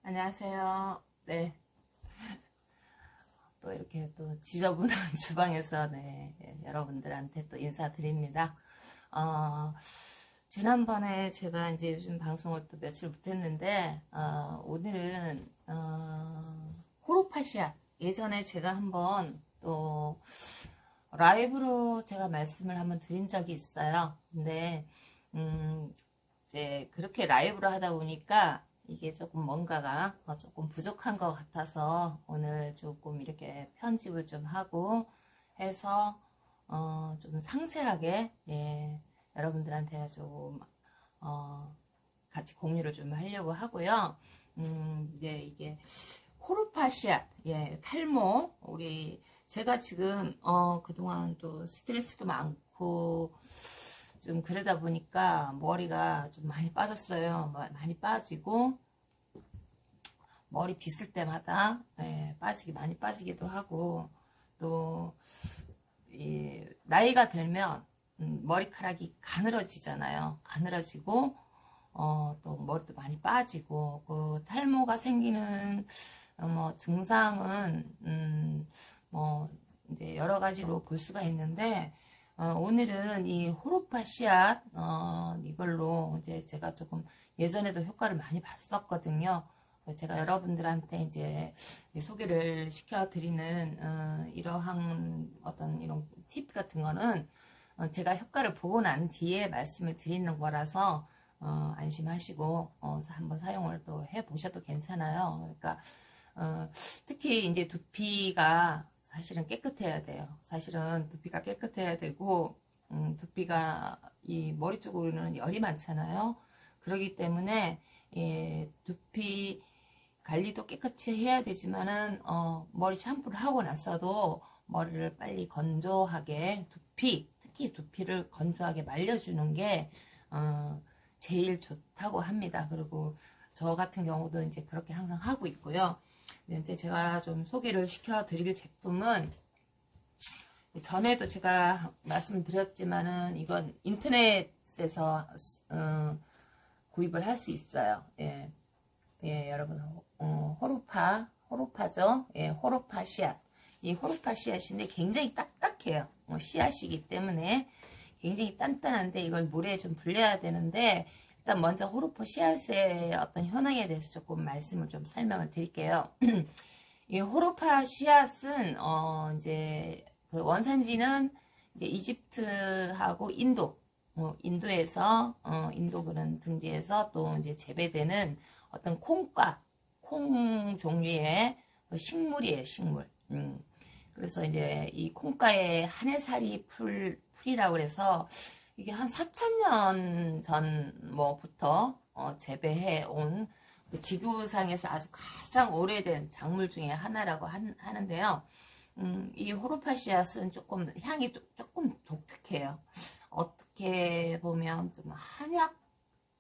안녕하세요. 네. 또 이렇게 또 지저분한 주방에서 여러분들한테 또 인사드립니다. 어, 지난번에 제가 이제 요즘 방송을 또 며칠 못했는데, 오늘은, 호로파시아. 예전에 제가 한번 또 라이브로 제가 말씀을 한번 드린 적이 있어요. 근데, 이제 그렇게 라이브로 하다 보니까 이게 조금 뭔가가 조금 부족한 것 같아서 오늘 조금 이렇게 편집을 좀 하고 해서 좀 상세하게 여러분들한테 좀 같이 공유를 좀 하려고 하고요. 이제 이게 호르파시아 탈모 우리 제가 지금 그동안 또 스트레스도 많고 좀 그러다 보니까 머리가 좀 많이 빠졌어요. 많이 빠지고 머리 빗을 때마다 많이 빠지기도 하고 또 나이가 들면 머리카락이 가늘어지잖아요. 가늘어지고 또 머리도 많이 빠지고 그 탈모가 생기는 뭐 증상은 뭐 이제 여러 가지로 볼 수가 있는데 오늘은 이 호르파시아 이걸로 이제 제가 조금 예전에도 효과를 많이 봤었거든요. 제가 여러분들한테 이제 소개를 시켜드리는 이러한 어떤 이런 팁 같은 거는 제가 효과를 보고 난 뒤에 말씀을 드리는 거라서 안심하시고 한번 사용을 또 해보셔도 괜찮아요. 그러니까 특히 이제 두피가 사실은 깨끗해야 돼요. 사실은 두피가 깨끗해야 되고 두피가 이 머리 쪽으로는 열이 많잖아요. 그렇기 때문에 두피 관리도 깨끗이 해야 되지만은 머리 샴푸를 하고 나서도 머리를 빨리 건조하게 특히 두피를 건조하게 말려주는 게 제일 좋다고 합니다. 그리고 저 같은 경우도 이제 그렇게 항상 하고 있고요. 이제 제가 좀 소개를 시켜드릴 제품은 전에도 제가 말씀드렸지만은 이건 인터넷에서 구입을 할 수 있어요. 여러분 호로파죠. 호로파시앗. 이 호로파시앗인데 굉장히 딱딱해요. 씨앗이기 때문에 굉장히 단단한데 이걸 물에 좀 불려야 되는데 일단 먼저 호르파 씨앗의 어떤 효능에 대해서 조금 말씀을 좀 설명을 드릴게요. 이 호르파 씨앗은 이제 그 원산지는 이제 이집트하고 인도에서 인도 그런 등지에서 또 이제 재배되는 어떤 콩 종류의 그 식물이에요, 식물. 그래서 이제 이 콩가의 한해살이 풀이라고 그래서 이게 한 4,000년 전부터 재배해 온 그 지구상에서 아주 가장 오래된 작물 중에 하나라고 하는데요. 이 호르파시앗은 조금 향이 조금 독특해요. 어떻게 보면 좀 한약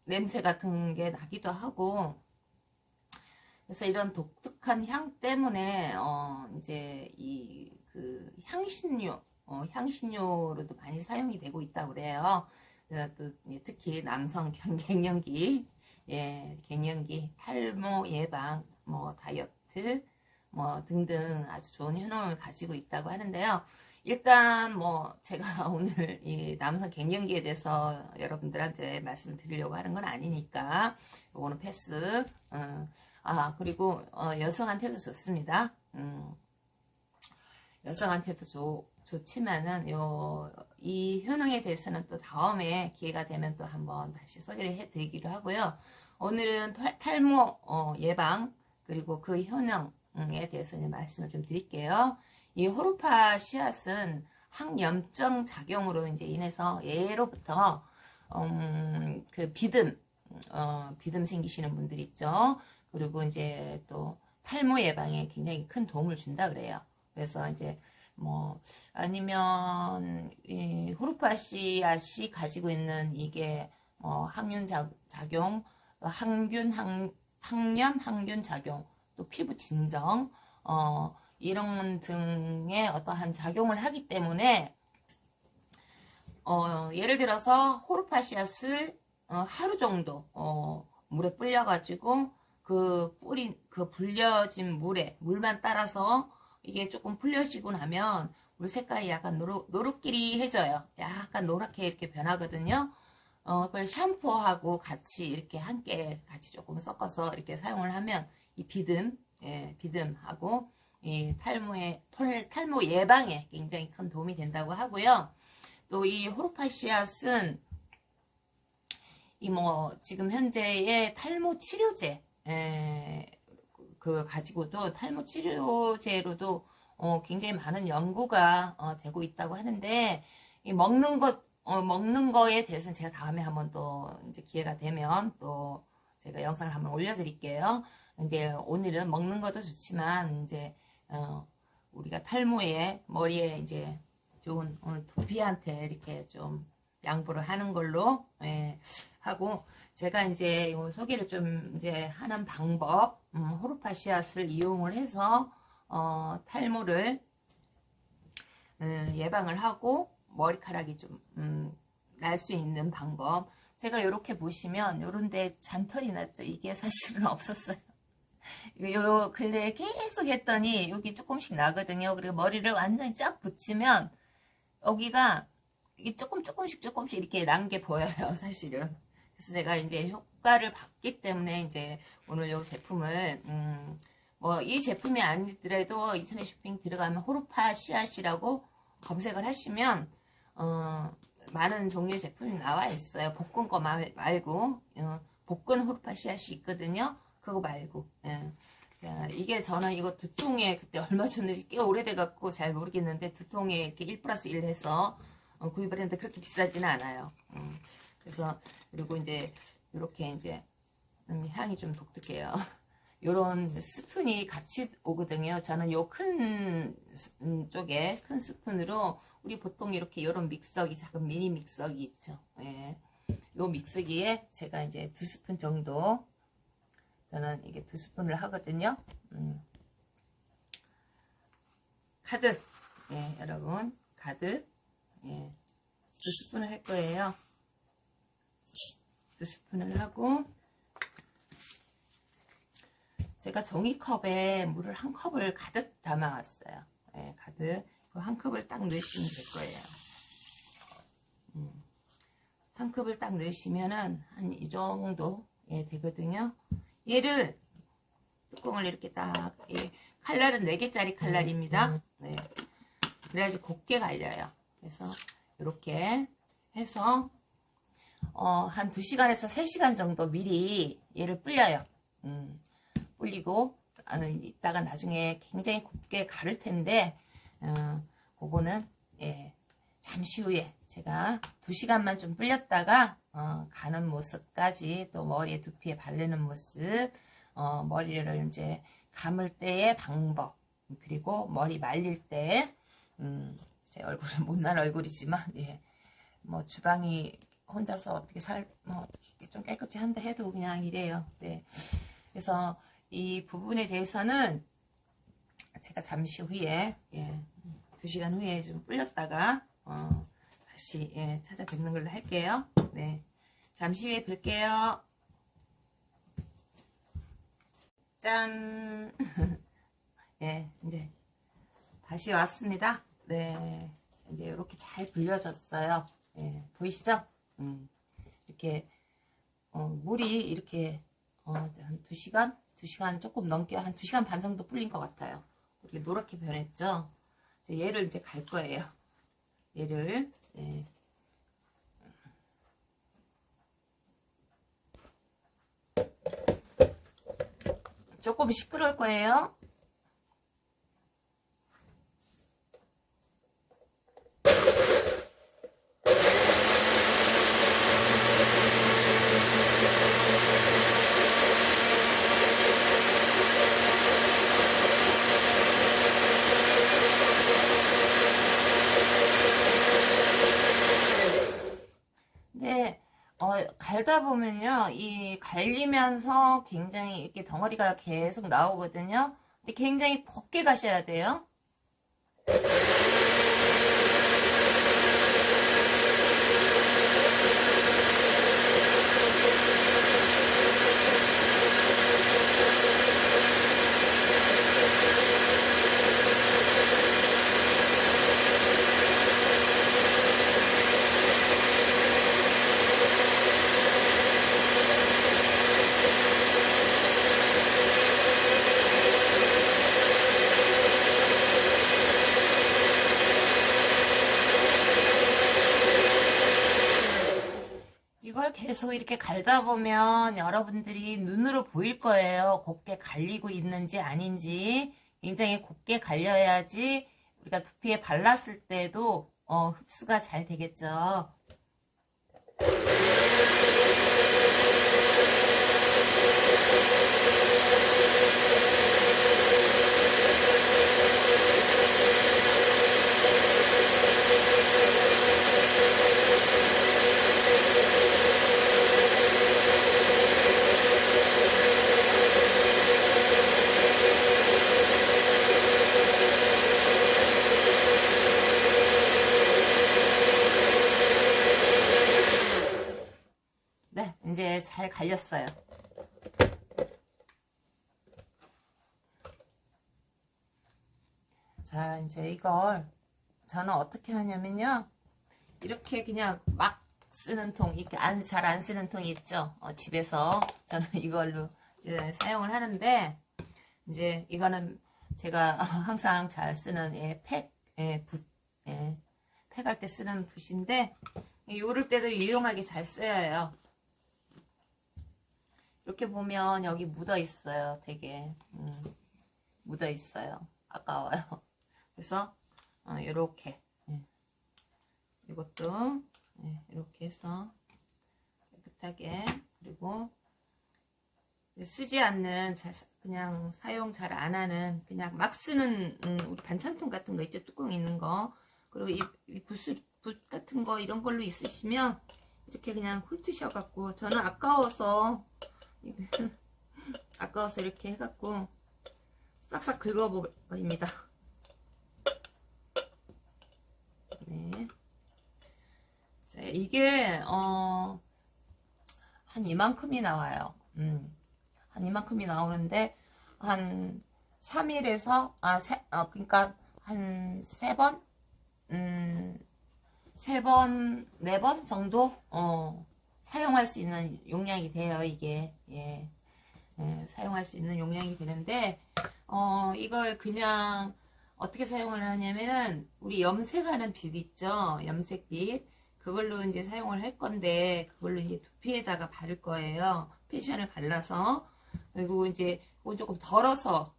냄새 같은 게 나기도 하고 그래서 이런 독특한 향 때문에 이제 이 그 향신료로도 많이 사용이 되고 있다고 그래요. 그래서 또 특히 남성 갱년기, 갱년기, 탈모 예방, 뭐 다이어트, 뭐 등등 아주 좋은 효능을 가지고 있다고 하는데요. 일단 뭐 제가 오늘 이 남성 갱년기에 대해서 여러분들한테 말씀을 드리려고 하는 건 아니니까 요거는 패스. 그리고 여성한테도 좋습니다. 여성한테도 좋지만은 이 효능에 대해서는 또 다음에 기회가 되면 또 한번 다시 소개를 해드리기로 하고요. 오늘은 탈모 예방 그리고 그 효능에 대해서 말씀을 좀 드릴게요. 이 호르파 씨앗은 항염증 작용으로 이제 인해서 예로부터 그 비듬 생기시는 분들 있죠. 그리고 이제 또 탈모 예방에 굉장히 큰 도움을 준다 그래요. 그래서 이제 뭐 아니면 이 호르파 씨앗이 가지고 있는 이게 항균 작용, 항균 작용, 또 피부 진정 이런 등의 어떠한 작용을 하기 때문에 예를 들어서 호르파 씨앗을 하루 정도 물에 불려가지고 그 불려진 물만 따라서 이게 조금 풀려지고 나면 물 색깔이 약간 노릇끼리해져요. 약간 노랗게 이렇게 변하거든요. 그걸 샴푸하고 같이 이렇게 함께 같이 조금 섞어서 이렇게 사용을 하면 이 비듬하고 이 탈모 예방에 굉장히 큰 도움이 된다고 하고요. 또 이 호르파시아스는 지금 현재의 탈모 치료제 가지고도 탈모 치료제로도 굉장히 많은 연구가 되고 있다고 하는데 이 먹는 거에 대해서는 제가 다음에 한번 또 이제 기회가 되면 또 제가 영상을 한번 올려드릴게요. 이제 오늘은 먹는 것도 좋지만 이제 우리가 탈모에 머리에 이제 좋은 오늘 두피한테 이렇게 좀 양보를 하는 걸로 하고 제가 이제 요 소개를 좀 이제 하는 방법 호르파시아스를 이용을 해서 탈모를 예방을 하고 머리카락이 좀 날 수 있는 방법. 제가 이렇게 보시면 요런데 잔털이 났죠. 이게 사실은 없었어요. 요 근래에 계속 했더니 여기 조금씩 나거든요. 그리고 머리를 완전히 쫙 붙이면 여기가 조금씩 이렇게 난 게 보여요, 사실은. 그래서 제가 이제 효과를 봤기 때문에 이제 오늘 요 제품을 이 제품이 아니더라도 인터넷 쇼핑 들어가면 호르파시아시라고 검색을 하시면 많은 종류의 제품이 나와 있어요. 볶은 거 말고 볶은 호르파시아시 있거든요. 그거 말고. 자, 이게 저는 이거 두 통에 그때 얼마 줬는지 꽤 오래돼 갖고 잘 모르겠는데 두 통에 이렇게 1+1 해서 구입을 했는데 그렇게 비싸지는 않아요. 그래서 그리고 이제 이렇게 이제 향이 좀 독특해요. 요런 스푼이 같이 오거든요. 저는 요 큰 쪽에 큰 스푼으로 우리 보통 이렇게 요런 믹서기 작은 미니 믹서기 있죠. 예. 요 믹서기에 제가 이제 2스푼 정도 저는 이게 2스푼을 하거든요. 가득 여러분 가득 2스푼을 할 거예요. 2스푼을 하고 제가 종이컵에 물을 한 컵을 가득 담아왔어요. 가득 한 컵을 딱 넣으시면 될 거예요. 한 컵을 딱 넣으시면은 한 이 정도 되거든요. 얘를 뚜껑을 이렇게 딱 칼날은 4개짜리 칼날입니다. 네. 그래야지 곱게 갈려요. 그래서 이렇게 해서 한 2시간에서 3시간 정도 미리 얘를 불려요. 불리고 이따가 나중에 굉장히 곱게 가를 텐데 그거는 잠시 후에 제가 2시간만 좀 불렸다가 가는 모습까지 또 머리에 두피에 바르는 모습 머리를 이제 감을 때의 방법 그리고 머리 말릴 때 제 얼굴은 못난 얼굴이지만 뭐 주방이 혼자서 어떻게 좀 깨끗이 한다 해도 그냥 이래요. 네. 그래서 이 부분에 대해서는 제가 잠시 후에 2시간 후에 좀 불렸다가 다시 찾아뵙는 걸로 할게요. 네, 잠시 후에 뵐게요. 짠. 이제 다시 왔습니다. 네, 이제 이렇게 잘 불려졌어요. 보이시죠? 이렇게 물이 이렇게 한 2시간 조금 넘게 한 2시간 반 정도 불린 것 같아요. 이렇게 노랗게 변했죠. 얘를 이제 갈 거예요. 얘를 조금 시끄러울 거예요. 갈다 보면요, 이 갈리면서 굉장히 이렇게 덩어리가 계속 나오거든요. 근데 굉장히 곱게 가셔야 돼요. 이걸 계속 이렇게 갈다 보면 여러분들이 눈으로 보일 거예요. 곱게 갈리고 있는지 아닌지. 굉장히 곱게 갈려야지 우리가 두피에 발랐을 때도 흡수가 잘 되겠죠. 네, 이제 잘 갈렸어요. 자, 이제 이걸 저는 어떻게 하냐면요. 이렇게 그냥 막 쓰는 통, 이렇게 잘 안 쓰는 통이 있죠. 집에서 저는 이걸로 이제 사용을 하는데, 이제 이거는 제가 항상 잘 쓰는 붓, 팩할 때 쓰는 붓인데, 요럴 때도 유용하게 잘 쓰여요. 이렇게 보면 여기 묻어 있어요. 되게 묻어 있어요. 아까워요. 그래서 요렇게 이것도 이렇게 해서 깨끗하게, 그리고 쓰지 않는, 그냥 사용 잘 안 하는, 그냥 막 쓰는 우리 반찬통 같은 거 있죠, 뚜껑 있는 거. 그리고 이 붓 같은 거 이런 걸로 있으시면 이렇게 그냥 훑으셔 갖고, 저는 아까워서 이렇게 해갖고 싹싹 긁어버립니다. 네. 자, 이게 한 이만큼이 나와요. 한 이만큼이 나오는데 한 3일에서 그러니까 한 3번, 3번, 4번 정도 사용할 수 있는 용량이 돼요. 이게 사용할 수 있는 용량이 되는데, 이걸 그냥 어떻게 사용을 하냐면은 우리 염색하는 빛 있죠, 염색빛, 그걸로 이제 사용을 할 건데, 그걸로 이제 두피에다가 바를 거예요. 패션을 갈라서. 그리고 이제 그건 조금 덜어서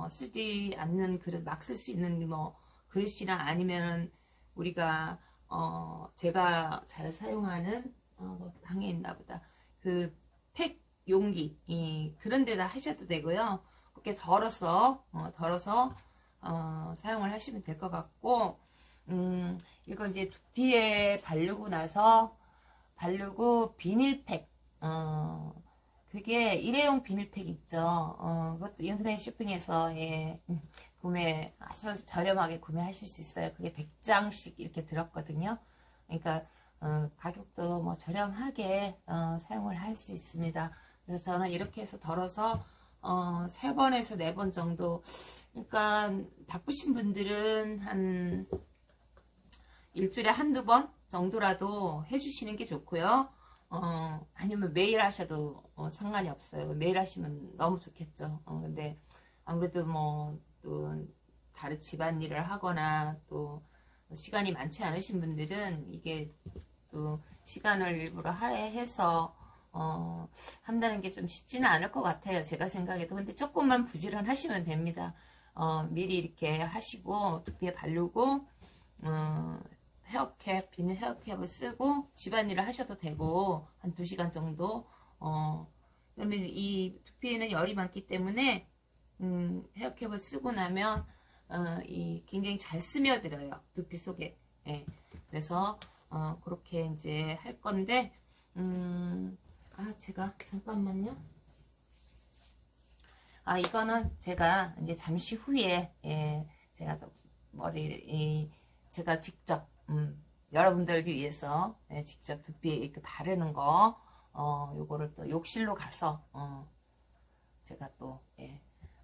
쓰지 않는 그릇, 막 쓸 수 있는 뭐 그릇이나, 아니면은 우리가 제가 잘 사용하는 방에 있나 보다, 그 팩 용기, 그런 데다 하셔도 되고요. 그렇게 덜어서 사용을 하시면 될 것 같고, 이거 이제 두피에 바르고 나서, 비닐팩, 그게 일회용 비닐팩 있죠. 그것도 인터넷 쇼핑에서 아주 저렴하게 구매하실 수 있어요. 그게 100장씩 이렇게 들었거든요. 그러니까 가격도 뭐 저렴하게 사용을 할 수 있습니다. 그래서 저는 이렇게 해서 덜어서 3번에서 4번 정도, 그러니까 바쁘신 분들은 한 일주일에 한두 번 정도라도 해주시는 게 좋고요. 아니면 매일 하셔도 상관이 없어요. 매일 하시면 너무 좋겠죠. 근데 아무래도 뭐 또 다른 집안일을 하거나 또 시간이 많지 않으신 분들은 이게 또 시간을 일부러 할애해서 한다는 게 좀 쉽지는 않을 것 같아요. 제가 생각해도. 근데 조금만 부지런하시면 됩니다. 미리 이렇게 하시고 두피에 바르고 헤어캡, 비닐 헤어캡을 쓰고 집안일을 하셔도 되고, 한 2시간 정도. 그러면 이 두피에는 열이 많기 때문에 헤어캡을 쓰고 나면 굉장히 잘 스며들어요, 두피 속에. 그래서 그렇게 이제 할 건데, 제가 잠깐만요. 이거는 제가 이제 잠시 후에 제가 제가 직접 여러분들을 위해서 직접 두피에 이렇게 바르는 거, 요거를 또 욕실로 가서 제가 또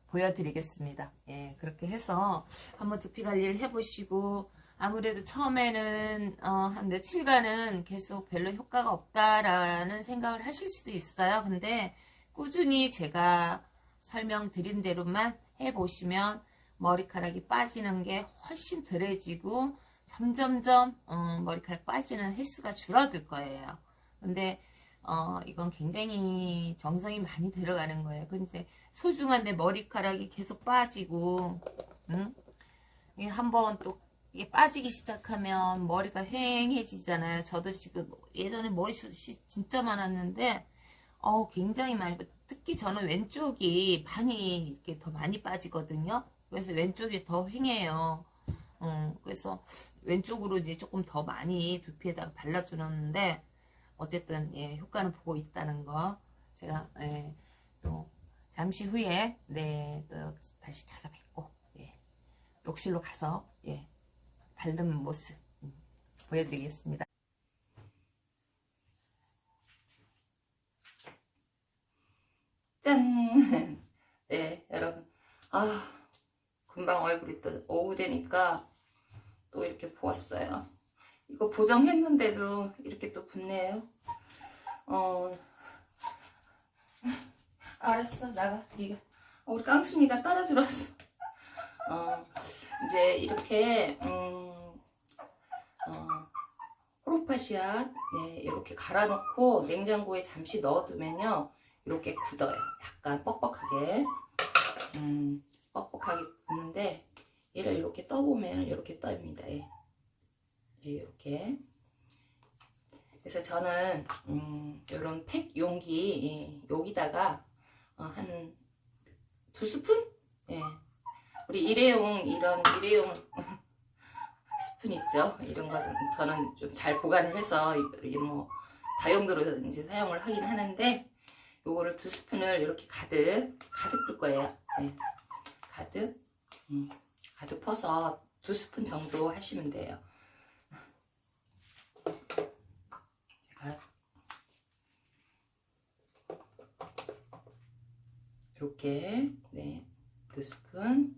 보여드리겠습니다. 그렇게 해서 한번 두피 관리를 해보시고, 아무래도 처음에는 한 며칠간은 계속 별로 효과가 없다라는 생각을 하실 수도 있어요. 근데 꾸준히 제가 설명드린 대로만 해보시면 머리카락이 빠지는 게 훨씬 덜해지고 점점점 머리카락 빠지는 횟수가 줄어들 거예요. 근데 이건 굉장히 정성이 많이 들어가는 거예요. 근데 소중한 내 머리카락이 계속 빠지고, 응? 이게 한번 또 이게 빠지기 시작하면 머리가 휑해지잖아요. 저도 지금 예전에 머리숱이 진짜 많았는데, 굉장히 많이, 특히 저는 왼쪽이 많이, 이렇게 더 많이 빠지거든요. 그래서 왼쪽이 더 휑해요. 그래서 왼쪽으로 이제 조금 더 많이 두피에다가 발라주는데, 어쨌든, 예, 효과는 보고 있다는 거. 제가, 예, 또, 잠시 후에, 네, 또 다시 찾아뵙고, 예, 욕실로 가서, 예, 바른 모습, 보여드리겠습니다. 짠! 네, 여러분. 아, 금방 얼굴이 또 오후 되니까 또 이렇게 부었어요. 이거 보정했는데도 이렇게 또 붓네요. 어, 알았어, 나가, 네가. 우리 깡순이가 따라 들어왔어. 이제 이렇게, 호로파시아, 네, 이렇게 갈아놓고 냉장고에 잠시 넣어두면요. 이렇게 굳어요. 약간 뻑뻑하게. 뻑뻑하게 굳는데, 얘를 이렇게 떠보면 이렇게 떠입니다. 예. 이렇게. 그래서 저는 이런 팩 용기, 여기다가 한 2스푼? 예. 우리 이런 일회용 스푼 있죠? 이런 것은 저는 좀 잘 보관을 해서 뭐 다용도로 이제 사용을 하긴 하는데, 요거를 2스푼을 이렇게 가득 풀 거예요. 네. 가득 퍼서 2스푼 정도 하시면 돼요. 제가 이렇게, 네, 2스푼.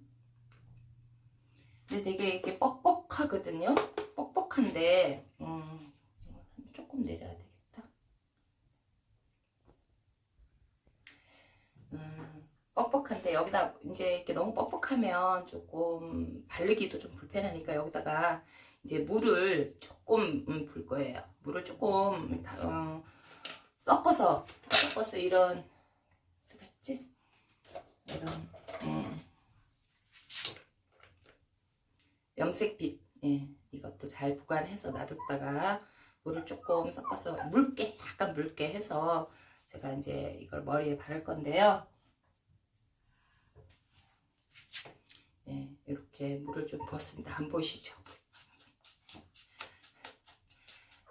근데 되게 이렇게 뻑뻑하거든요. 뻑뻑한데, 조금 내려야 되겠다. 뻑뻑한데 여기다 이제 이렇게 너무 뻑뻑하면 조금 바르기도 좀 불편하니까 여기다가 이제 물을 조금 불 거예요. 물을 조금 섞어서 이런 그랬지? 이런 염색빛, 예, 이것도 잘 보관해서 놔뒀다가 물을 조금 섞어서 약간 묽게 해서 제가 이제 이걸 머리에 바를 건데요. 예, 이렇게 물을 좀 부었습니다. 안 보이시죠?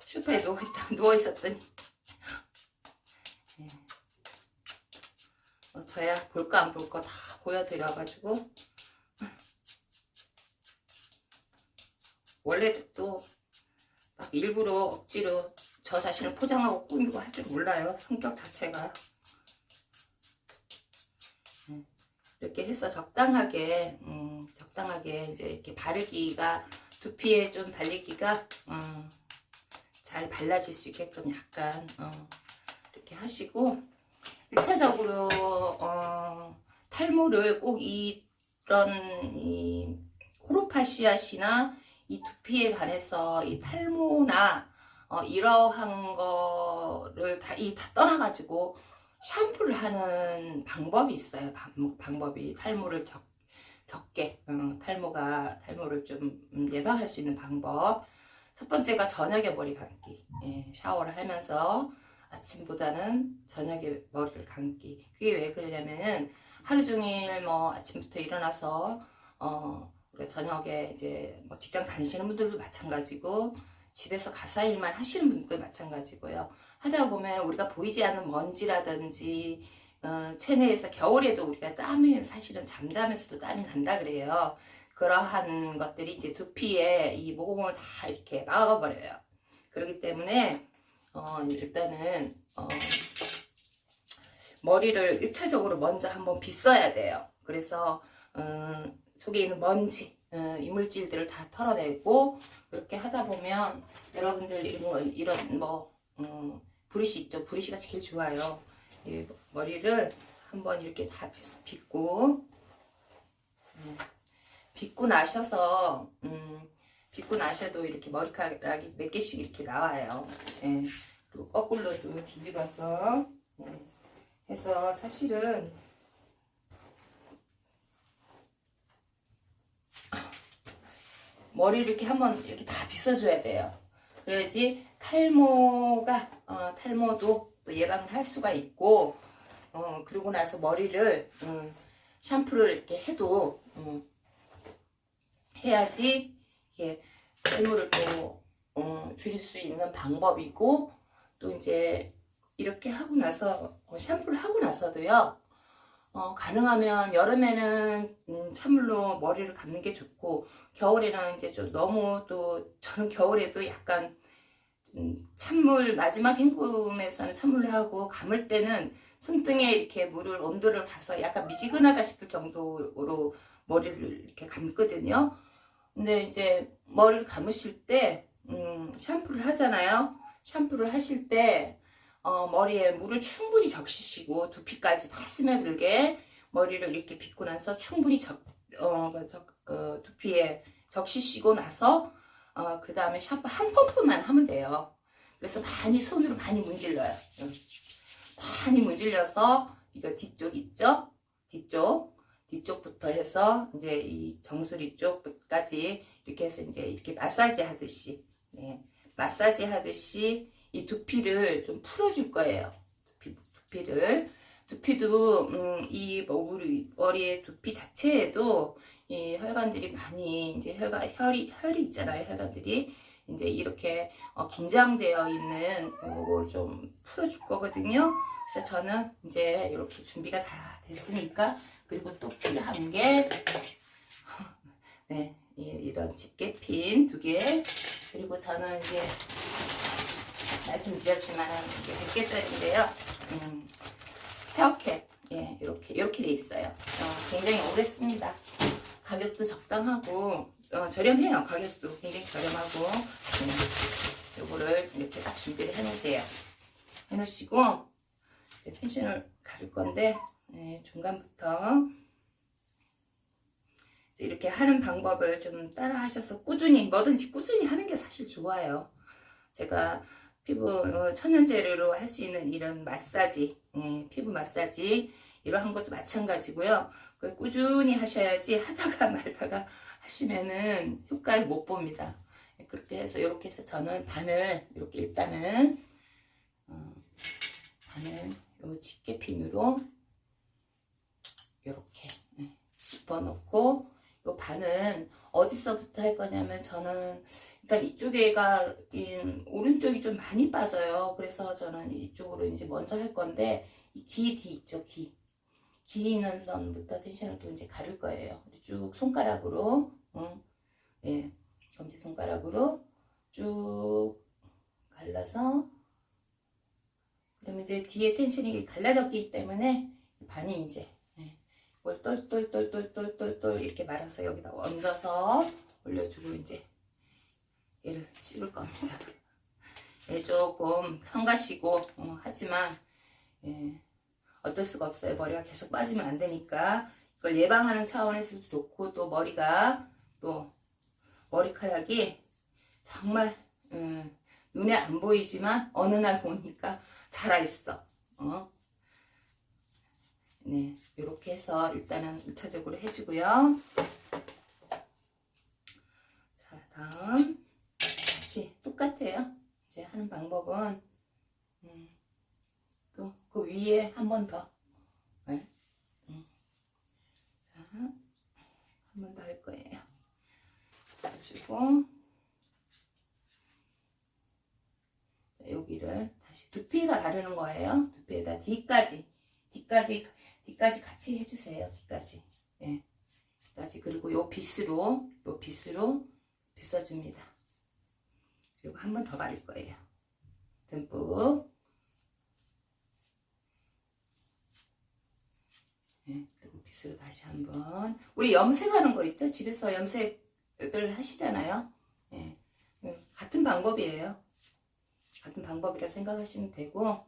소파에 누워 있었더니 예. 저야 볼까 안 볼까 다 보여드려가지고 원래도 또 막 일부러 억지로 저 자신을 포장하고 꾸미고 할 줄 몰라요. 성격 자체가. 이렇게 해서 적당하게 이제 이렇게 바르기가 두피에 좀 발리기가 잘 발라질 수 있게끔 약간 이렇게 하시고 1차적으로 탈모를 꼭 이런 이 호로파시아시나 이 두피에 관해서 이 탈모나 이러한 거를 다 떠나가지고 샴푸를 하는 방법이 있어요. 방법이 탈모를 적게 탈모를 좀 예방할 수 있는 방법. 첫 번째가 저녁에 머리 감기. 예, 샤워를 하면서 아침보다는 저녁에 머리를 감기. 그게 왜 그러냐면은 하루 종일 뭐 아침부터 일어나서 저녁에 이제 뭐 직장 다니시는 분들도 마찬가지고 집에서 가사 일만 하시는 분들도 마찬가지고요. 하다 보면 우리가 보이지 않는 먼지라든지 체내에서 겨울에도 우리가 땀이 사실은 잠자면서도 땀이 난다 그래요. 그러한 것들이 이제 두피에 이 모공을 다 이렇게 막아버려요. 그렇기 때문에 일단은 머리를 1차적으로 먼저 한번 빗어야 돼요. 그래서 속에 있는 먼지, 이물질들을 다 털어내고 그렇게 하다 보면 여러분들 이런 브러쉬 있죠? 브러쉬가 제일 좋아요. 이 머리를 한번 이렇게 다 빗고 빗고 나셔도 이렇게 머리카락이 몇 개씩 이렇게 나와요. 예. 그리고 거꾸로도 뒤집어서 해서 사실은 머리를 이렇게 한번 이렇게 다 빗어줘야 돼요. 그래야지 탈모도 또 예방을 할 수가 있고, 그러고 나서 머리를 샴푸를 이렇게 해도 해야지 이게 탈모를 또 줄일 수 있는 방법이고, 또 이제 이렇게 하고 나서 샴푸를 하고 나서도요. 가능하면 여름에는 찬물로 머리를 감는 게 좋고, 겨울에는 이제 좀 너무 또 저는 겨울에도 약간 찬물 마지막 헹굼에서는 찬물을 하고, 감을 때는 손등에 이렇게 온도를 봐서 약간 미지근하다 싶을 정도로 머리를 이렇게 감거든요. 근데 이제 머리를 감으실 때 샴푸를 하잖아요. 샴푸를 하실 때 머리에 물을 충분히 적시시고, 두피까지 다 스며들게 머리를 이렇게 빗고 나서 충분히 두피에 적시시고 나서 그 다음에 샴푸 한 펌프만 하면 돼요. 그래서 손으로 많이 문질러요. 많이 문질러서 이거 뒤쪽 있죠? 뒤쪽부터 해서 이제 이 정수리 쪽까지 이렇게 해서 이제 이렇게 마사지 하듯이, 마사지 하듯이 이 두피를 좀 풀어줄 거예요. 두피도 이 머리의 두피 자체에도 이 혈관들이 많이 이제 혈이 있잖아요. 혈관들이 이제 이렇게 긴장되어 있는 이걸 좀 풀어줄 거거든요. 그래서 저는 이제 이렇게 준비가 다 됐으니까, 그리고 또 필요한 게 이런 집게핀 2개, 그리고 저는 이제 말씀드렸지만 이게 100개짜리인데요. 헤어캡, 이렇게 돼 있어요. 굉장히 오래 씁니다. 가격도 적당하고 저렴해요. 가격도 굉장히 저렴하고, 요거를 이렇게 딱 준비를 해놓으세요. 해놓으시고 텐션을 가를 건데, 중간부터 이렇게 하는 방법을 좀 따라 하셔서 뭐든지 꾸준히 하는 게 사실 좋아요. 제가 피부 천연재료로 할 수 있는 이런 마사지, 피부 마사지 이러한 것도 마찬가지고요. 그걸 꾸준히 하셔야지 하다가 말다가 하시면은 효과를 못 봅니다. 그렇게 해서 이렇게 해서 저는 반을 이렇게 일단은 반을 요 집게핀으로 이렇게 집어넣고, 요 반은 어디서부터 할 거냐면, 저는 일단 이쪽에가 오른쪽이 좀 많이 빠져요. 그래서 저는 이쪽으로 이제 먼저 할 건데, 이 뒤 있죠, 기 있는 선부터 텐션을 또 이제 가를 거예요. 쭉 손가락으로, 검지손가락으로 쭉 갈라서, 그러면 이제 뒤에 텐션이 갈라졌기 때문에 반이 이제 이걸 똘똘똘똘똘똘 이렇게 말아서 여기다 얹어서 올려주고 이제 얘를 찝을 겁니다. 조금 성가시고 하지만 어쩔 수가 없어요. 머리가 계속 빠지면 안 되니까 이걸 예방하는 차원에서도 좋고, 또 머리카락이 정말 눈에 안 보이지만 어느 날 보니까 자라있어. 이렇게 해서 일단은 1차적으로 해주고요. 자, 다음 다시 똑같아요. 이제 하는 방법은 또 그 위에 한 번 더, 자, 한 번 더 할 거예요. 해주고, 여기를 다시 두피가 다르는 거예요. 두피에다 뒤까지 같이 해주세요. 뒤까지. 뒤까지. 그리고 요 빗으로 빗어줍니다. 그리고 한 번 더 바를 거예요. 듬뿍. 그리고 빗으로 다시 한번. 우리 염색하는 거 있죠? 집에서 염색을 하시잖아요. 같은 방법이에요. 같은 방법이라 생각하시면 되고,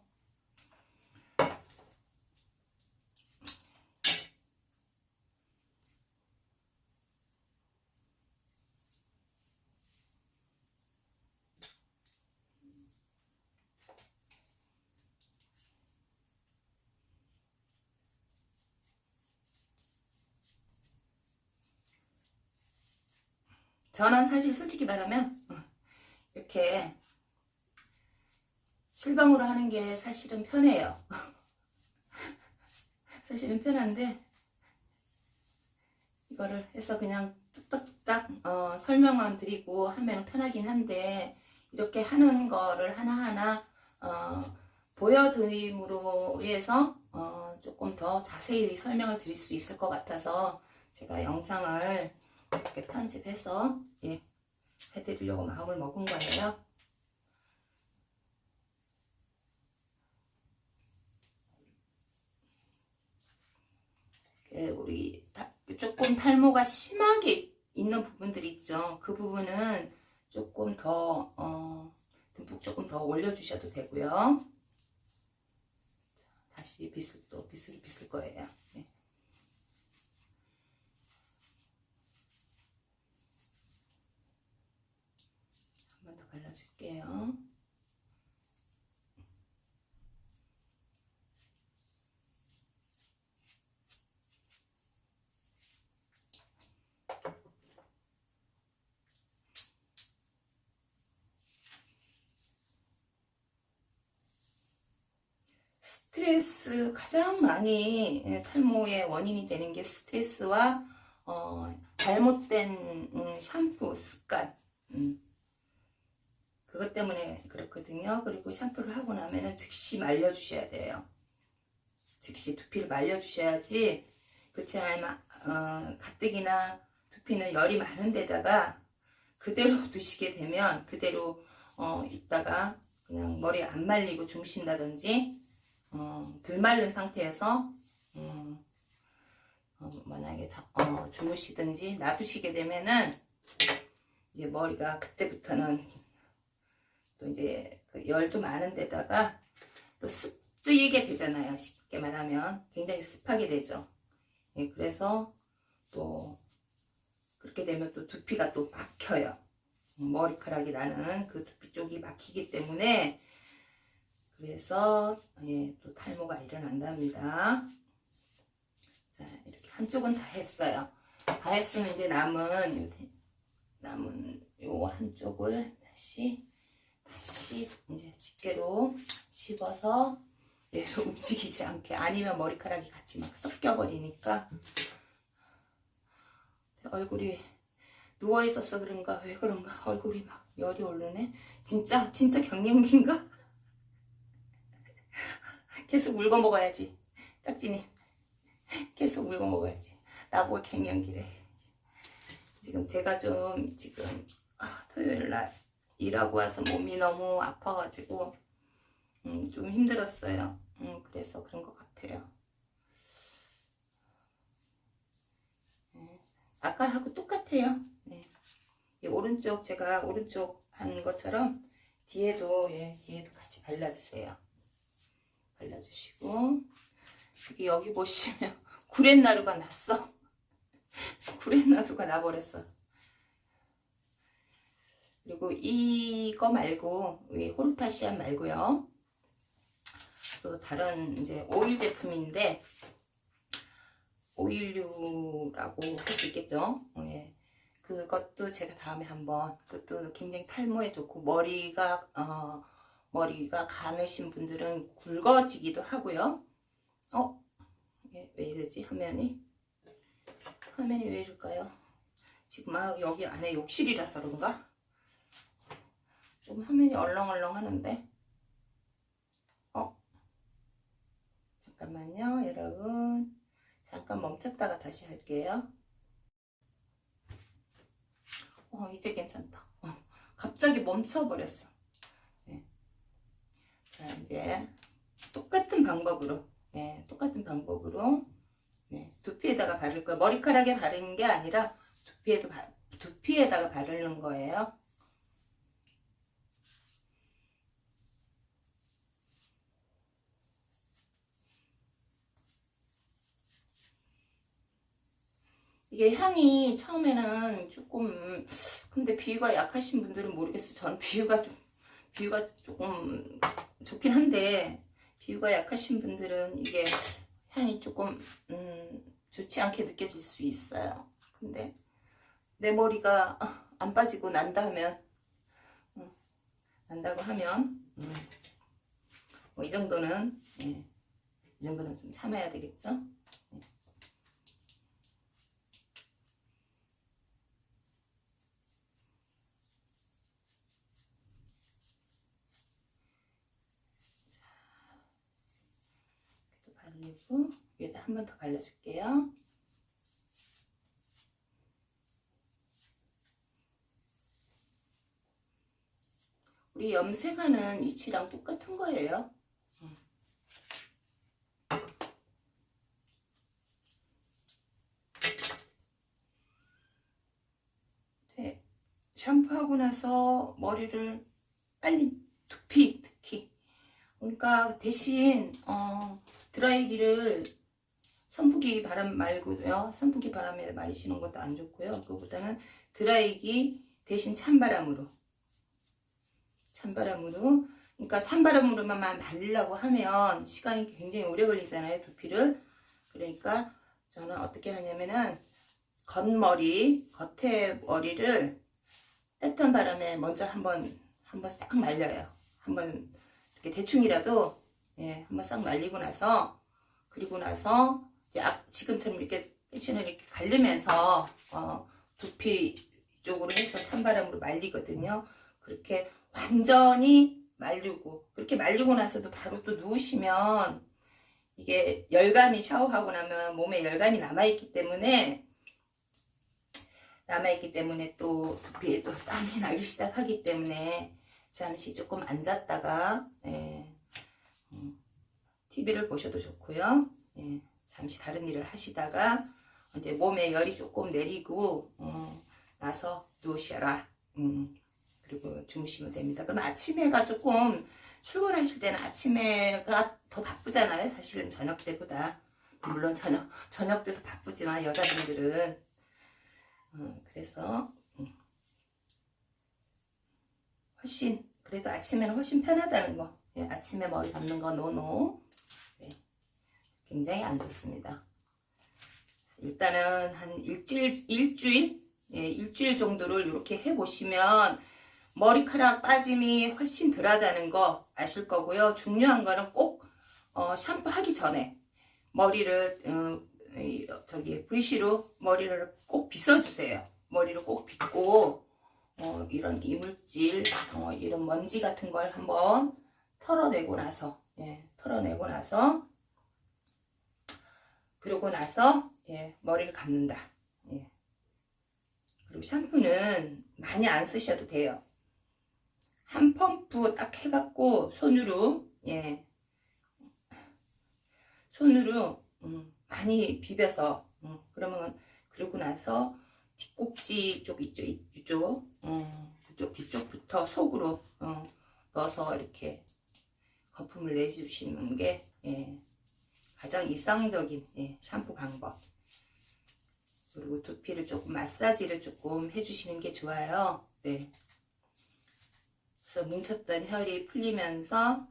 저는 사실 솔직히 말하면 이렇게 실방으로 하는 게 사실은 편해요. 사실은 편한데 이거를 해서 그냥 뚝딱뚝딱 설명만 드리고 하면 편하긴 한데 이렇게 하는 거를 하나하나 보여드림으로 해서 조금 더 자세히 설명을 드릴 수 있을 것 같아서 제가 영상을 이렇게 편집해서 해드리려고 마음을 먹은 거예요. 우리 조금 탈모가 심하게 있는 부분들이 있죠. 그 부분은 조금 더 듬뿍 조금 더 올려주셔도 되고요. 다시 빗을 빗을 거예요. 네. 한 번 더 발라줄게요. 스트레스 가장 많이 탈모의 원인이 되는 게 스트레스와 잘못된 샴푸 습관 그것 때문에 그렇거든요. 그리고 샴푸를 하고 나면은 즉시 말려주셔야 돼요. 즉시 두피를 말려주셔야지. 그렇지 않으면 가뜩이나 두피는 열이 많은 데다가 그대로 두시게 되면 그대로 있다가 그냥 머리 안 말리고 주무신다든지 덜 마른 상태에서 만약에 주무시든지 놔두시게 되면은 이제 머리가 그때부터는 또 이제 그 열도 많은 데다가 또 습지게 되잖아요. 쉽게 말하면 굉장히 습하게 되죠. 예, 그래서 또 그렇게 되면 또 두피가 또 막혀요. 머리카락이 나는 그 두피 쪽이 막히기 때문에 그래서 또 탈모가 일어난답니다. 자, 이렇게 한쪽은 다 했어요. 다 했으면 이제 남은 요 한쪽을 다시 이제 집게로 집어서 얘를 움직이지 않게, 아니면 머리카락이 같이 막 섞여 버리니까. 얼굴이 누워 있어서 그런가 왜 그런가 얼굴이 막 열이 오르네. 진짜 갱년기인가? 계속 물고 먹어야지. 짝지님 계속 물고 먹어야지. 나보고 갱년기래. 지금 제가 좀 토요일날 일하고 와서 몸이 너무 아파가지고 좀 힘들었어요. 그래서 그런 것 같아요. 아까하고 똑같아요. 네. 이 오른쪽, 제가 오른쪽 한 것처럼 뒤에도 같이 발라주세요. 발라주시고, 여기 보시면 구렛나루가 났어. 구렛나루가 나버렸어. 그리고 이거 말고, 호르파시안 말고요. 또 다른 이제 오일 제품인데, 오일류라고 할 수 있겠죠. 네. 그것도 제가 다음에 한번, 그것도 굉장히 탈모에 좋고, 머리가 가느신 분들은 굵어지기도 하고요. 왜 이러지? 화면이 왜 이럴까요? 지금 여기 안에 욕실이라서 그런가? 좀 화면이 얼렁얼렁 하는데. 잠깐만요, 여러분. 잠깐 멈췄다가 다시 할게요. 이제 괜찮다. 갑자기 멈춰버렸어. 네. 자, 이제 똑같은 방법으로, 두피에다가 바를 거예요. 머리카락에 바르는 게 아니라 두피에다가 바르는 거예요. 이게 향이 처음에는 조금, 근데 비위가 약하신 분들은 모르겠어요. 저는 비위가 조금 좋긴 한데, 비위가 약하신 분들은 이게 향이 조금 좋지 않게 느껴질 수 있어요. 근데 내 머리가 안 빠지고 난다 하면 난다고 하면 뭐 이 정도는 이 정도는 좀 참아야 되겠죠. 바르고 위에다 한 번 더 발라줄게요. 우리 염색하는 이치랑 똑같은 거예요. 네. 샴푸하고 나서 머리를 빨리 두피 특히 그러니까 대신 드라이기를 선풍기 바람 말고요. 선풍기 바람에 말리시는 것도 안 좋고요. 그거보다는 드라이기 대신 찬바람으로 그러니까 찬바람으로만 말리려고 하면 시간이 굉장히 오래 걸리잖아요. 두피를. 그러니까 저는 어떻게 하냐면은 겉에 머리를 따뜻한 바람에 먼저 한번 싹 말려요. 한번 이렇게 대충이라도 한번 싹 말리고 나서 그리고 나서 이제 지금처럼 이렇게 패션을 이렇게 가르면서 두피 쪽으로 해서 찬바람으로 말리거든요. 그렇게 완전히 말리고 그렇게 말리고 나서도 바로 또 누우시면 이게 열감이 샤워하고 나면 몸에 열감이 남아있기 때문에 또 두피에 또 땀이 나기 시작하기 때문에 잠시 조금 앉았다가 TV를 보셔도 좋고요. 잠시 다른 일을 하시다가 이제 몸에 열이 조금 내리고 나서 누우셔라. 그리고 주무시면 됩니다. 그럼 아침에가 조금 출근하실 때는 아침에가 더 바쁘잖아요. 사실은 저녁 때보다. 물론 저녁 때도 바쁘지만 여자분들은 그래서 훨씬 그래도 아침에는 훨씬 편하다는 거. 아침에 머리 감는 거 노노. 굉장히 안 좋습니다. 일단은 한 일주일 정도를 이렇게 해보시면 머리카락 빠짐이 훨씬 덜하다는 거 아실 거고요. 중요한 거는 꼭 샴푸하기 전에 머리를 브러쉬로 머리를 꼭 빗어주세요. 머리를 꼭 빗고 이런 이물질, 이런 먼지 같은 걸 한번 털어내고 나서 그러고 나서 머리를 감는다. 그리고 샴푸는 많이 안 쓰셔도 돼요. 한 펌프 딱 해갖고 손으로 많이 비벼서 그러면 그러고 나서 뒷꼭지 쪽 이쪽 그쪽 뒤쪽부터 속으로 넣어서 이렇게 거품을 내주시는 게 가장 일상적인 샴푸 방법. 그리고 두피를 조금 마사지를 조금 해주시는 게 좋아요. 네. 그래서 뭉쳤던 혈이 풀리면서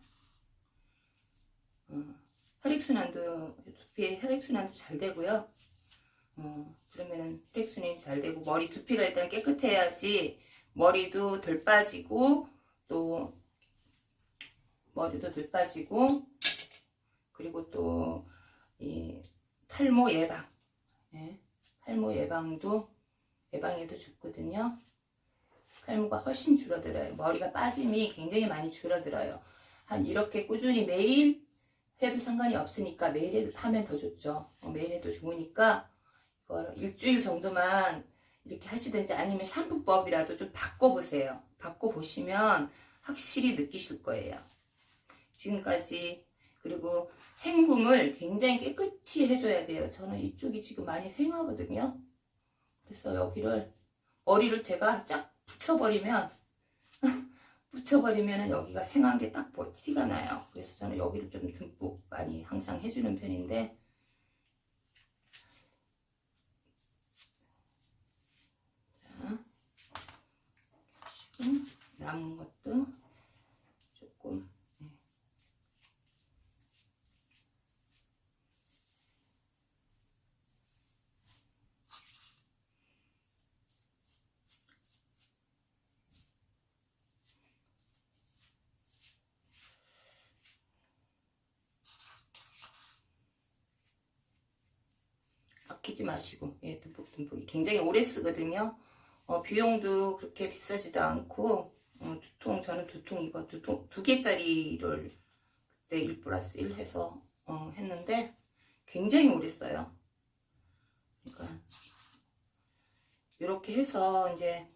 두피의 혈액순환도 잘 되고요. 그러면은 혈액순환이 잘 되고 두피가 일단 깨끗해야지 머리도 덜 빠지고 그리고 또 이 탈모 예방에도 좋거든요. 탈모가 훨씬 줄어들어요. 머리가 빠짐이 굉장히 많이 줄어들어요. 이렇게 꾸준히 매일 해도 상관이 없으니까 매일 하면 더 좋죠. 매일 해도 좋으니까 이거 일주일 정도만 이렇게 하시든지 아니면 샴푸법이라도 좀 바꿔보세요. 바꿔보시면 확실히 느끼실 거예요. 지금까지 그리고 헹굼을 굉장히 깨끗이 해줘야 돼요. 저는 이쪽이 지금 많이 휑하거든요. 그래서 머리를 제가 쫙 붙여버리면 여기가 휑한 게 딱 티가 나요. 그래서 저는 여기를 좀 듬뿍 많이 항상 해주는 편인데 지금 남은 것도 조금 아끼지 마시고, 예, 듬뿍듬뿍 굉장히 오래 쓰거든요. 비용도 그렇게 비싸지도 않고, 저는 이거 두 개짜리를 그때 1 플러스 1 해서 했는데 굉장히 오래 써요. 그러니까 이렇게 해서 이제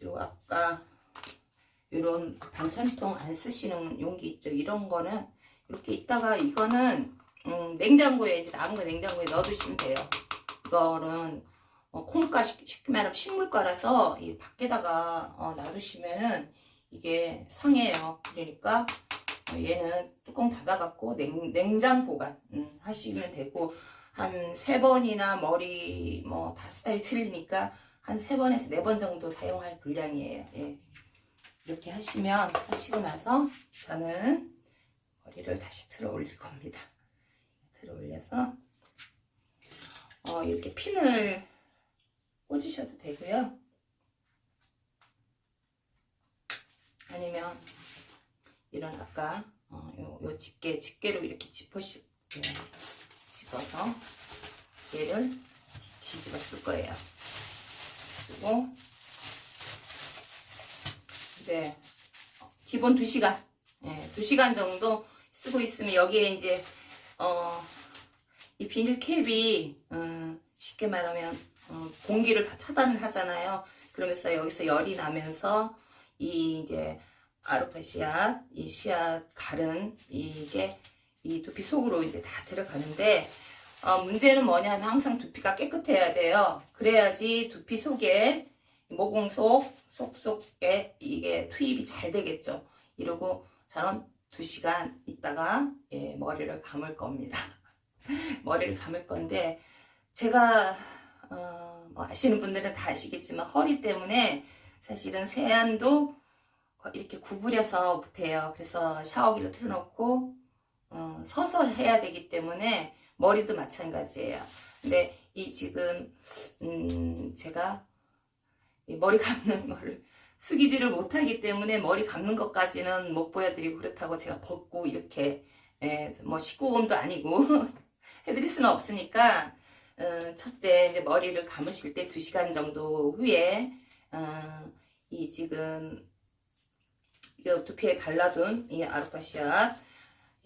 요 아까 이런 반찬통 안 쓰시는 용기 있죠. 이런 거는 이렇게 있다가 이거는 냉장고에 이제 남은 거 냉장고에 넣어두시면 돼요. 이거는 콩가 쉽게 말하면 식물가라서 이 밖에다가 놔두시면은 이게 상해요. 그러니까 얘는 뚜껑 닫아갖고 냉장 보관 하시면 되고, 한 3번이나 머리 뭐 다 스타일이 틀리니까 한 3번에서 4번 정도 사용할 분량이에요. 예. 이렇게 하시고 나서 저는 머리를 다시 틀어 올릴 겁니다. 틀어 올려서 이렇게 핀을 꽂으셔도 되고요. 아니면 이런 아까 요 집게로 이렇게 집어서 얘를 뒤집어 쓸 거예요. 쓰고 이제 기본 2시간, 2시간 정도 쓰고 있으면 여기에 이제 이 비닐 캡이 쉽게 말하면 공기를 다 차단을 하잖아요. 그러면서 여기서 열이 나면서 이 이제 아로파 이 씨앗 갈은 이게 이 두피 속으로 이제 다 들어가는데, 문제는 뭐냐면 항상 두피가 깨끗해야 돼요. 그래야지 두피 속에 모공 속에 이게 투입이 잘 되겠죠. 이러고 저는 2시간 있다가 머리를 감을 겁니다. 머리를 감을 건데, 제가 뭐 아시는 분들은 다 아시겠지만 허리 때문에 사실은 세안도 이렇게 구부려서 못해요. 그래서 샤워기로 틀어놓고 서서 해야 되기 때문에 머리도 마찬가지예요. 근데 이 지금 제가 이 머리 감는 거를 숙이지를 못하기 때문에 머리 감는 것까지는 못 보여드리고, 그렇다고 제가 벗고 이렇게 뭐 19금도 아니고 해드릴 수는 없으니까, 첫째 이제 머리를 감으실 때 2시간 정도 후에 이 지금 이 두피에 발라둔 이 아로파 씨앗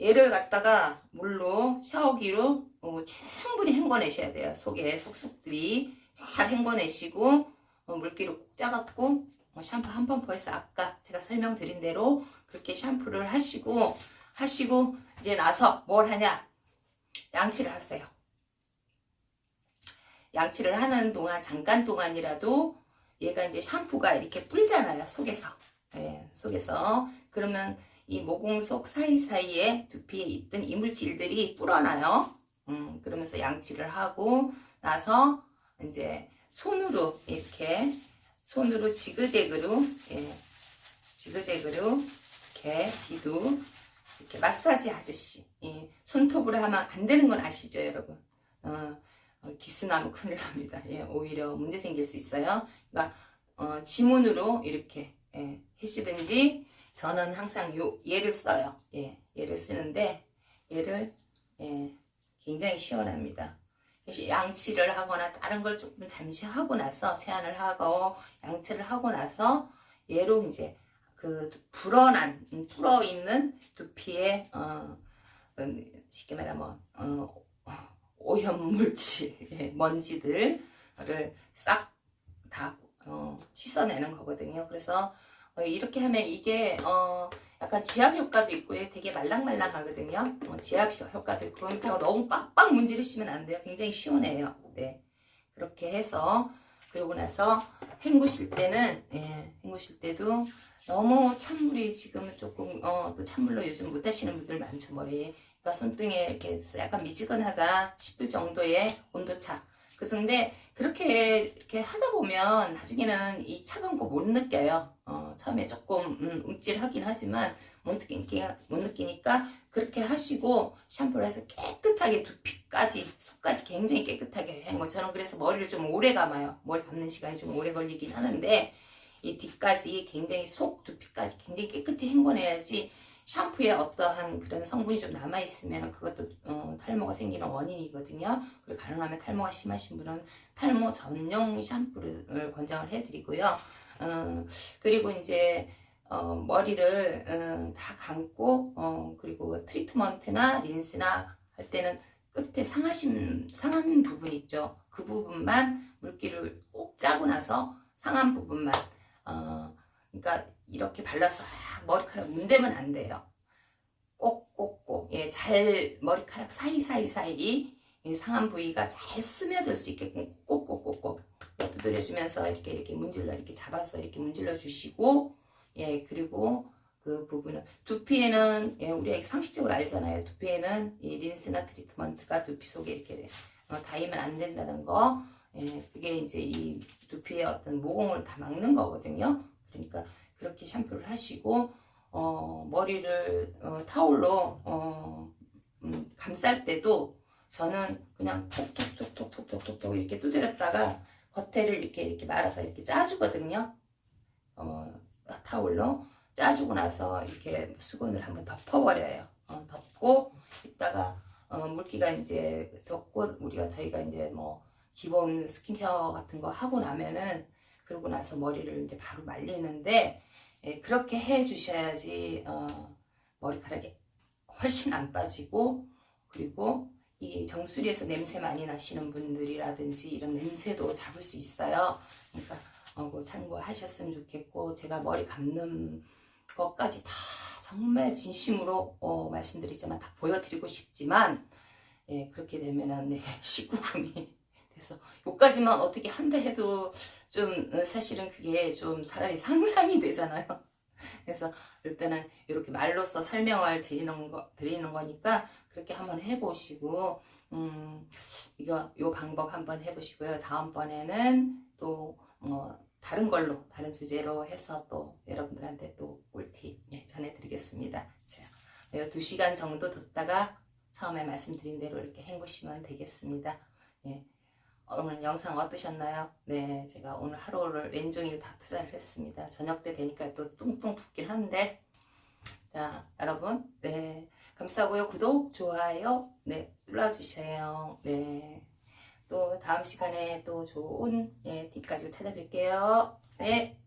얘를 갖다가 물로 샤워기로 충분히 헹궈내셔야 돼요. 속에 속속들이 잘 헹궈내시고 물기를 꼭 짜갖고 샴푸 한 펌프에서 아까 제가 설명드린 대로 그렇게 샴푸를 하시고 이제 나서 뭘 하냐, 양치를 하세요. 양치를 하는 동안 잠깐 동안이라도 얘가 이제 샴푸가 이렇게 불잖아요. 속에서 그러면 이 모공 속 사이사이에 두피에 있던 이물질들이 불어나요. 그러면서 양치를 하고 나서 이제 손으로 지그재그로 이렇게 뒤도 이렇게 마사지 하듯이 손톱으로 하면 안 되는 건 아시죠, 여러분? 기스나면 큰일 납니다. 오히려 문제 생길 수 있어요. 그러니까 지문으로 이렇게 해시든지, 저는 항상 얘를 써요. 얘를 쓰는데 얘를 굉장히 시원합니다. 양치를 하거나 다른 걸 조금 잠시 하고 나서 세안을 하고 양치를 하고 나서 얘로 이제 그 불어있는 두피에 쉽게 말하면 오염물질, 먼지들을 싹 다 씻어내는 거거든요. 그래서 이렇게 하면 이게 약간 지압 효과도 있고 되게 말랑말랑하거든요. 지압 효과도 있고, 그렇다고 너무 빡빡 문지르시면 안 돼요. 굉장히 시원해요. 네, 그렇게 해서 그러고 나서 헹구실 때도 너무 찬물이 지금 조금 또 찬물로 요즘 못 하시는 분들 많죠. 머리 그러니까 손등에 이렇게 약간 미지근하다 싶을 정도의 온도차. 그런데 이렇게 하다 보면 나중에는 이 차가운 거 못 느껴요. 처음에 조금 움찔하긴 하지만 못 느끼니까 그렇게 하시고 샴푸를 해서 깨끗하게 두피까지 속까지 굉장히 깨끗하게 한 것처럼. 그래서 머리를 좀 오래 감아요. 머리 감는 시간이 좀 오래 걸리긴 하는데 이 뒤까지 굉장히 두피까지 굉장히 깨끗이 헹궈내야지 샴푸에 어떠한 그런 성분이 좀 남아있으면 그것도 탈모가 생기는 원인이거든요. 그리고 가능하면 탈모가 심하신 분은 탈모 전용 샴푸를 권장을 해드리고요. 그리고 이제 머리를 다 감고 그리고 트리트먼트나 린스나 할 때는 끝에 상한 부분 있죠. 그 부분만 물기를 꼭 짜고 나서 상한 부분만 그러니까 이렇게 발라서 머리카락 문대면 안 돼요. 꼭꼭꼭 잘 머리카락 사이사이 이 상한 부위가 잘 스며들 수 있게끔 꼭꼭꼭꼭 두드려주면서 이렇게 문질러 이렇게 잡아서 이렇게 문질러 주시고 그리고 그 부분은 두피에는 우리가 상식적으로 알잖아요. 두피에는 이 린스나 트리트먼트가 두피 속에 이렇게 닿으면 안 된다는 거. 그게 이제 이 두피의 어떤 모공을 다 막는 거거든요. 그러니까 그렇게 샴푸를 하시고 머리를 타올로 감쌀 때도 저는 그냥 톡톡톡톡톡톡톡 이렇게 두드렸다가 겉에를 이렇게 말아서 이렇게 짜주거든요. 타올로 짜주고 나서 이렇게 수건을 한번 덮어버려요. 덮고 있다가 물기가 이제 덮고 저희가 이제 뭐 기본 스킨케어 같은 거 하고 나면은 그러고 나서 머리를 이제 바로 말리는데 그렇게 해 주셔야지 머리카락이 훨씬 안 빠지고 그리고 이 정수리에서 냄새 많이 나시는 분들이라든지 이런 냄새도 잡을 수 있어요. 그러니까 그 참고하셨으면 좋겠고 제가 머리 감는 것까지 다 정말 진심으로 말씀드리지만 다 보여드리고 싶지만 그렇게 되면은 19금이 돼서 요까지만 어떻게 한다 해도 좀 사실은 그게 좀 사람이 상상이 되잖아요. 그래서 일단은 이렇게 말로써 설명을 드리는 거니까 그렇게 한번 해보시고 요 방법 한번 해보시고요. 다음번에는 또 다른 걸로 다른 주제로 해서 또 여러분들한테 또 꿀팁 전해드리겠습니다. 자, 2시간 정도 듣다가 처음에 말씀드린 대로 이렇게 헹구시면 되겠습니다. 오늘 영상 어떠셨나요? 네, 제가 오늘 하루를 왼종일 다 투자를 했습니다. 저녁 때 되니까 또 뚱뚱 붓긴 한데 자, 여러분 감사하고요. 구독, 좋아요 눌러주세요. 또 다음 시간에 또 좋은 팁 가지고 찾아뵐게요.